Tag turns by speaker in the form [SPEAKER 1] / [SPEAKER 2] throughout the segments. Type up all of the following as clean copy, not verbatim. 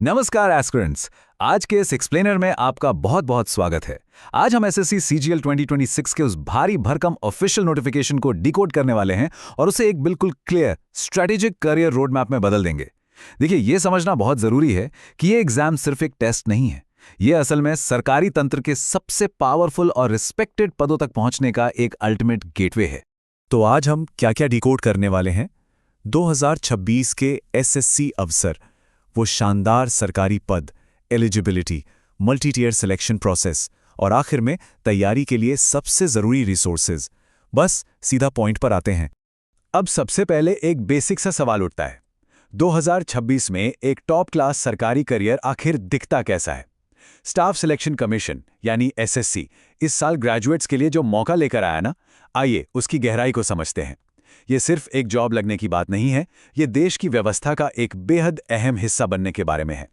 [SPEAKER 1] नमस्कार एस्पिरेंट्स। आज के इस एक्सप्लेनर में आपका बहुत बहुत स्वागत है। आज हम एसएससी सीजीएल 2026 के उस भारी भरकम ऑफिशियल नोटिफिकेशन को डिकोड करने वाले हैं और उसे एक बिल्कुल clear strategic career road map में बदल देंगे। देखिए, ये समझना बहुत जरूरी है कि ये एग्जाम सिर्फ एक टेस्ट नहीं है। ये असल में सरकारी तंत्र के सबसे पावरफुल और रिस्पेक्टेड पदों तक पहुंचने का एक अल्टीमेट गेटवे है।
[SPEAKER 2] तो आज हम क्या क्या डिकोड करने वाले हैं? 2026 के एसएससी अवसर, वो शानदार सरकारी पद, eligibility, multi tier selection process और आखिर में तैयारी के लिए सबसे ज़रूरी रिसोर्सेज। बस सीधा पॉइंट पर आते हैं।
[SPEAKER 1] अब सबसे पहले एक बेसिक सा सवाल उठता है, 2026 में एक टॉप क्लास सरकारी करियर आखिर दिखता कैसा है? स्टाफ सिलेक्शन कमीशन यानी एसएससी इस साल ग्रेजुएट्स के लिए जो मौका लेकर आया ना, आइए उसकी गहराई को समझते हैं। ये सिर्फ एक जॉब लगने की बात नहीं है, ये देश की व्यवस्था का एक बेहद अहम हिस्सा बनने के बारे में है।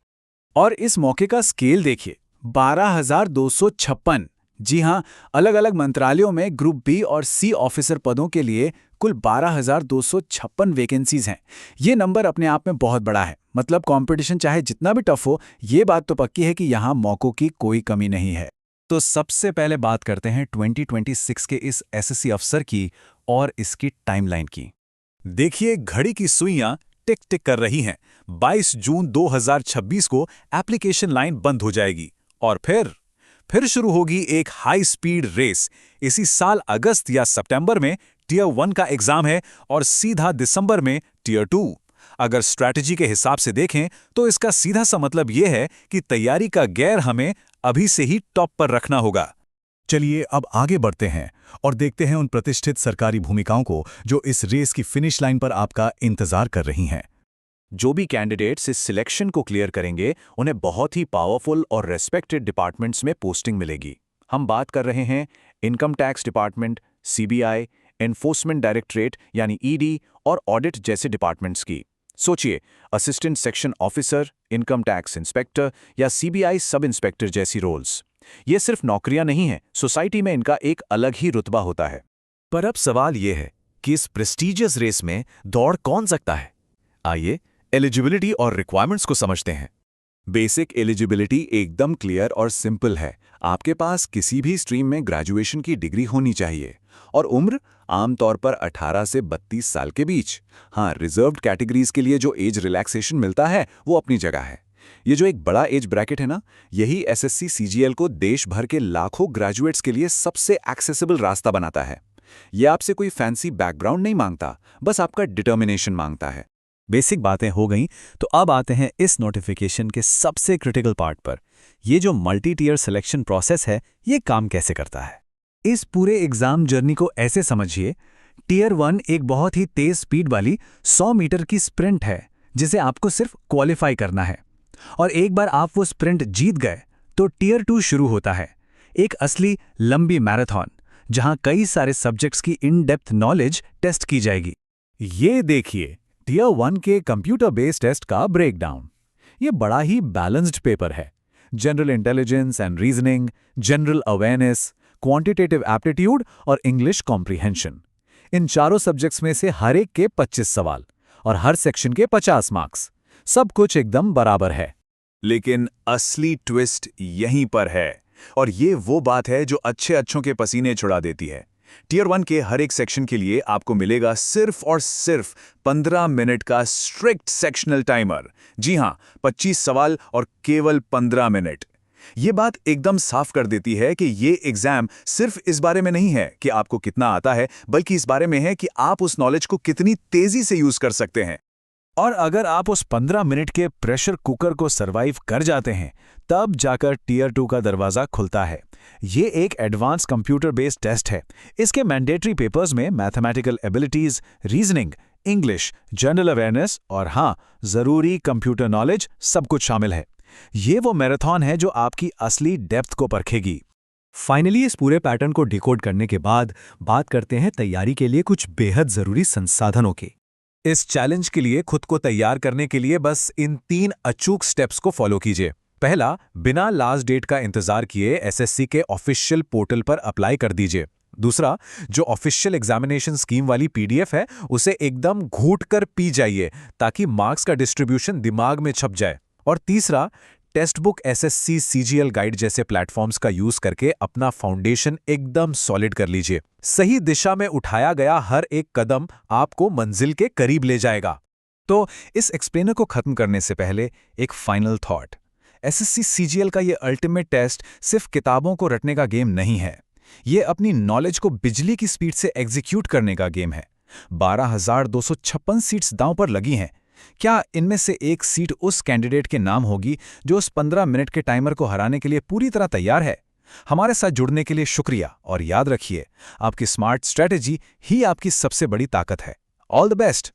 [SPEAKER 3] और इस मौके का स्केल देखिए, 12,256। जी हां, अलग अलग मंत्रालयों में ग्रुप बी और सी ऑफिसर पदों के लिए कुल 12,256 वैकेंसीज हैं। ये नंबर अपने आप में बहुत बड़ा है। मतलब कंपटीशन चाहे जितना भी टफ हो, ये बात तो पक्की है कि यहाँ मौकों की कोई कमी नहीं है।
[SPEAKER 1] तो सबसे पहले बात करते हैं 2026 के इस एसएससी अफसर की और इसकी टाइमलाइन की।
[SPEAKER 2] देखिए, घड़ी की सुइयां टिक टिक कर रही हैं। 22 जून 2026 को एप्लीकेशन लाइन बंद हो जाएगी और फिर शुरू होगी एक हाई स्पीड रेस। इसी साल अगस्त या सितंबर में टियर 1 का एग्जाम है और सीधा दिसंबर में टियर 2। अगर स्ट्रैटेजी के हिसाब से देखें तो इसका सीधा सा मतलब यह है कि तैयारी का गियर हमें अभी से ही टॉप पर रखना होगा। चलिए अब आगे बढ़ते हैं और देखते हैं उन प्रतिष्ठित सरकारी भूमिकाओं को जो इस रेस की फिनिश लाइन पर आपका इंतजार कर रही हैं।
[SPEAKER 1] जो भी कैंडिडेट्स इस सिलेक्शन को क्लियर करेंगे, उन्हें बहुत ही पावरफुल और रेस्पेक्टेड डिपार्टमेंट्स में पोस्टिंग मिलेगी। हम बात कर रहे हैं income tax department, CBI, enforcement directorate यानी ईडी और ऑडिट जैसे डिपार्टमेंट्स की। सोचिए, assistant section officer, income tax inspector या सीबीआई सब इंस्पेक्टर जैसी रोल्स। ये सिर्फ नौकरियां नहीं हैं, सोसाइटी में इनका एक अलग ही रुतबा होता है।
[SPEAKER 2] पर अब सवाल यह है कि इस प्रेस्टीजियस रेस में दौड़ कौन सकता है? आइए एलिजिबिलिटी और रिक्वायरमेंट्स को समझते हैं।
[SPEAKER 1] बेसिक एलिजिबिलिटी एकदम क्लियर और सिंपल है। आपके पास किसी भी स्ट्रीम में ग्रेजुएशन की डिग्री होनी चाहिए और उम्र आमतौर पर 18 से 32 साल के बीच। हाँ, रिजर्व्ड कैटेगरीज के लिए जो एज रिलैक्सेशन मिलता है वो अपनी जगह है। ये जो एक बड़ा एज ब्रैकेट है ना, यही एसएससी सीजीएल को देश भर के लाखों ग्रेजुएट्स के लिए सबसे एक्सेसिबल रास्ता बनाता है। ये आपसे कोई फैंसी बैकग्राउंड नहीं मांगता, बस आपका डिटर्मिनेशन मांगता है।
[SPEAKER 2] बेसिक बातें हो गईं, तो अब आते हैं इस नोटिफिकेशन के सबसे क्रिटिकल पार्ट पर। ये जो मल्टी टियर सिलेक्शन प्रोसेस है, ये काम कैसे करता है?
[SPEAKER 3] इस पूरे एग्जाम जर्नी को ऐसे समझिए, टियर 1 एक बहुत ही तेज स्पीड वाली 100 मीटर की स्प्रिंट है जिसे आपको सिर्फ क्वालिफाई करना है। और एक बार आप वो स्प्रिंट जीत गए तो टियर 2 शुरू होता है, एक असली लंबी मैराथन जहां कई सारे सब्जेक्ट्स की इन डेप्थ नॉलेज टेस्ट की जाएगी।
[SPEAKER 2] ये देखिए टियर 1 के कंप्यूटर बेस्ड टेस्ट का ब्रेकडाउन। ये बड़ा ही बैलेंस्ड पेपर है। General intelligence and reasoning, general awareness, quantitative aptitude और इंग्लिश कॉम्प्रिहेंशन। इन चारों सब्जेक्ट्स में से हर एक के 25 सवाल और हर सेक्शन के 50 मार्क्स। सब कुछ एकदम बराबर है।
[SPEAKER 1] लेकिन असली ट्विस्ट यहीं पर है और ये वो बात है जो अच्छों के पसीने छुड़ा देती है। टियर 1 के हर एक सेक्शन के लिए आपको मिलेगा सिर्फ और सिर्फ 15 मिनट का स्ट्रिक्ट सेक्शनल टाइमर। जी हां, 25 सवाल और केवल 15 मिनट। ये बात एकदम साफ कर देती है कि ये एग्जाम सिर्फ इस बारे में नहीं है कि आपको कितना आता है, बल्कि इस बारे में है कि आप उस नॉलेज को कितनी तेजी से यूज कर सकते हैं।
[SPEAKER 3] और अगर आप उस 15 मिनट के प्रेशर कुकर को सरवाइव कर जाते हैं, तब जाकर टियर 2 का दरवाजा खुलता है। ये एक एडवांस कंप्यूटर बेस्ड टेस्ट है। इसके मैंडेटरी पेपर्स में mathematical abilities, reasoning, English, general awareness और हाँ, जरूरी कंप्यूटर नॉलेज सब कुछ शामिल है। ये वो मैराथन है जो आपकी असली डेप्थ को परखेगी।
[SPEAKER 2] फाइनली इस पूरे पैटर्न को डिकोड करने के बाद बात करते हैं तैयारी के लिए कुछ बेहद जरूरी संसाधनों की।
[SPEAKER 1] इस चैलेंज के लिए खुद को तैयार करने के लिए बस इन 3 अचूक स्टेप्स को फॉलो कीजिए। पहला, बिना लास्ट डेट का इंतजार किए एसएससी के ऑफिशियल पोर्टल पर अप्लाई कर दीजिए। दूसरा, जो ऑफिशियल एग्जामिनेशन स्कीम वाली पीडीएफ है, उसे एकदम घूट कर पी जाइए ताकि मार्क्स का डिस्ट्रीब्यूशन दिमाग में छप जाए।
[SPEAKER 3] और तीसरा, text book, SSC, CGL guide जैसे प्लेटफॉर्म्स का यूज करके अपना फाउंडेशन एकदम सॉलिड कर लीजिए। सही दिशा में उठाया गया हर एक कदम आपको मंजिल के करीब ले जाएगा। तो इस एक्सप्लेनर को खत्म करने से पहले एक फाइनल थॉट। एसएससी सीजीएल का ये अल्टीमेट टेस्ट सिर्फ किताबों को रटने का गेम नहीं है। ये अपनी नॉलेज को बिजली की स्पीड से एग्जीक्यूट करने का गेम है। 12,256 सीट्स दांव पर लगी हैं। क्या इनमें से एक सीट उस कैंडिडेट के नाम होगी जो उस 15 मिनट के टाइमर को हराने के लिए पूरी तरह तैयार है? हमारे साथ जुड़ने के लिए शुक्रिया, और याद रखिए, आपकी स्मार्ट स्ट्रेटेजी ही आपकी सबसे बड़ी ताकत है। All the best.